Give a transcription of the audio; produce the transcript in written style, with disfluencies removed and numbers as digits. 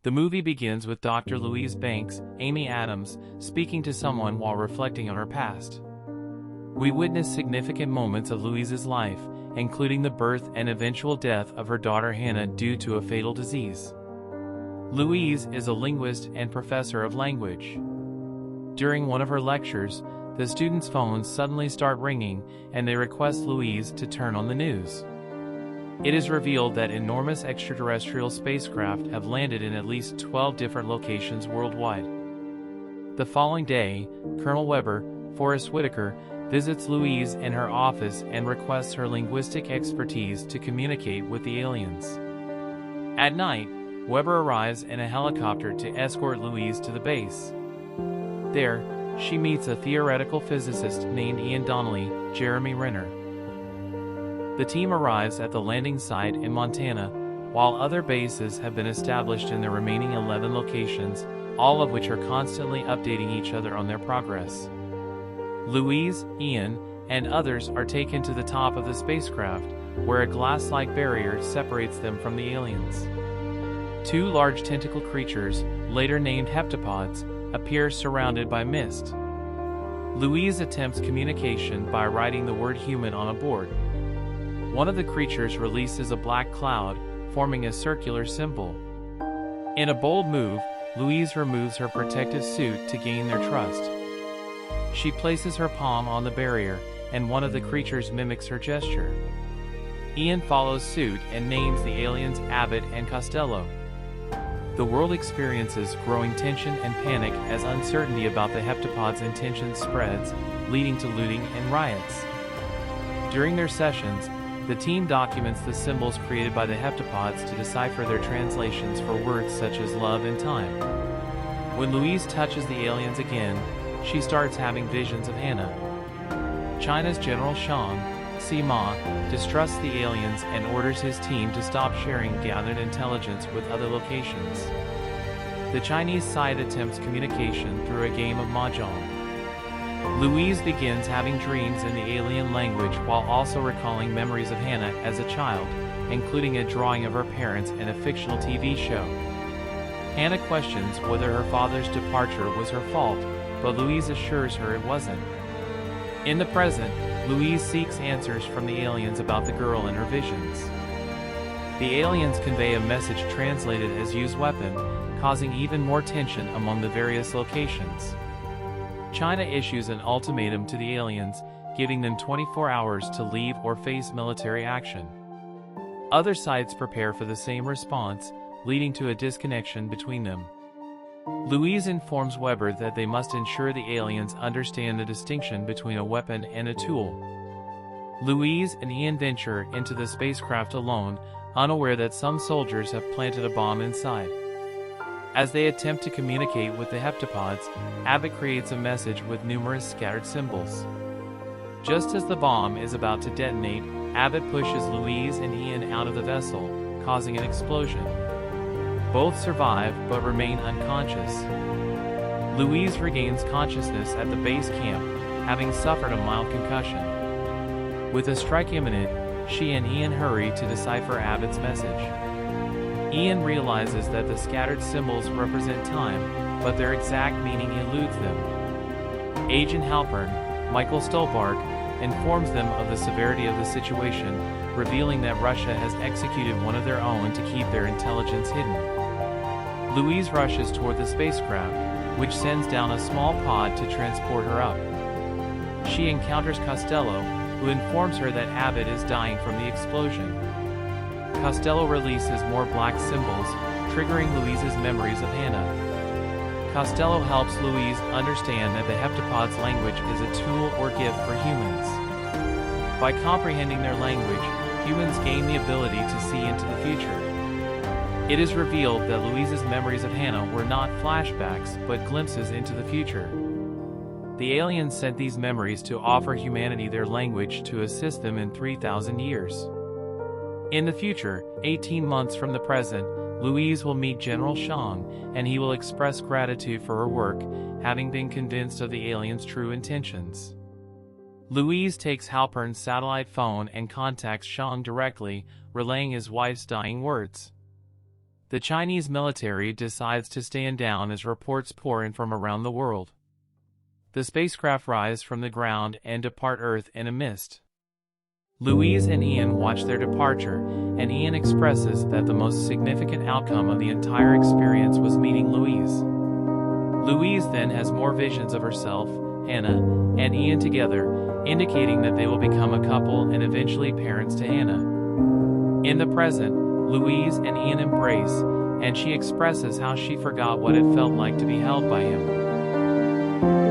The movie begins with Dr. Louise Banks, Amy Adams, speaking to someone while reflecting on her past. We witness significant moments of Louise's life, including the birth and eventual death of her daughter Hannah due to a fatal disease. Louise is a linguist and professor of language. During one of her lectures, the students' phones suddenly start ringing, and they request Louise to turn on the news. It is revealed that enormous extraterrestrial spacecraft have landed in at least 12 different locations worldwide. The following day, Colonel Weber, Forrest Whitaker, visits Louise in her office and requests her linguistic expertise to communicate with the aliens. At night, Weber arrives in a helicopter to escort Louise to the base. There, she meets a theoretical physicist named Ian Donnelly, Jeremy Renner. The team arrives at the landing site in Montana, while other bases have been established in the remaining 11 locations, all of which are constantly updating each other on their progress. Louise, Ian, and others are taken to the top of the spacecraft, where a glass-like barrier separates them from the aliens. Two large tentacle creatures, later named heptapods, appear surrounded by mist. Louise attempts communication by writing the word human on a board. One of the creatures releases a black cloud, forming a circular symbol. In a bold move, Louise removes her protective suit to gain their trust. She places her palm on the barrier, and one of the creatures mimics her gesture. Ian follows suit and names the aliens Abbott and Costello. The world experiences growing tension and panic as uncertainty about the heptapods' intentions spreads, leading to looting and riots. During their sessions, the team documents the symbols created by the heptapods to decipher their translations for words such as love and time. When Louise touches the aliens again, she starts having visions of Hannah. China's General Shang, Sima, distrusts the aliens and orders his team to stop sharing gathered intelligence with other locations. The Chinese side attempts communication through a game of mahjong. Louise begins having dreams in the alien language while also recalling memories of Hannah as a child, including a drawing of her parents in a fictional TV show. Hannah questions whether her father's departure was her fault, but Louise assures her it wasn't. In the present, Louise seeks answers from the aliens about the girl in her visions. The aliens convey a message translated as "use weapon," causing even more tension among the various locations. China issues an ultimatum to the aliens, giving them 24 hours to leave or face military action. Other sides prepare for the same response, leading to a disconnection between them. Louise informs Weber that they must ensure the aliens understand the distinction between a weapon and a tool. Louise and Ian venture into the spacecraft alone, unaware that some soldiers have planted a bomb inside. As they attempt to communicate with the heptapods, Abbott creates a message with numerous scattered symbols. Just as the bomb is about to detonate, Abbott pushes Louise and Ian out of the vessel, causing an explosion. Both survive but remain unconscious. Louise regains consciousness at the base camp, having suffered a mild concussion. With a strike imminent, she and Ian hurry to decipher Abbott's message. Ian realizes that the scattered symbols represent time, but their exact meaning eludes them. Agent Halpern, Michael Stolbarg, informs them of the severity of the situation, revealing that Russia has executed one of their own to keep their intelligence hidden. Louise rushes toward the spacecraft, which sends down a small pod to transport her up. She encounters Costello, who informs her that Abbott is dying from the explosion. Costello releases more black symbols, triggering Louise's memories of Hannah. Costello helps Louise understand that the heptapods' language is a tool or gift for humans. By comprehending their language, humans gain the ability to see into the future. It is revealed that Louise's memories of Hannah were not flashbacks, but glimpses into the future. The aliens sent these memories to offer humanity their language to assist them in 3,000 years. In the future, 18 months from the present, Louise will meet General Shang, and he will express gratitude for her work, having been convinced of the aliens' true intentions. Louise takes Halpern's satellite phone and contacts Shang directly, relaying his wife's dying words. The Chinese military decides to stand down as reports pour in from around the world. The spacecraft rise from the ground and depart Earth in a mist. Louise and Ian watch their departure, and Ian expresses that the most significant outcome of the entire experience was meeting Louise. Louise then has more visions of herself, Hannah, and Ian together, indicating that they will become a couple and eventually parents to Hannah. In the present, Louise and Ian embrace, and she expresses how she forgot what it felt like to be held by him.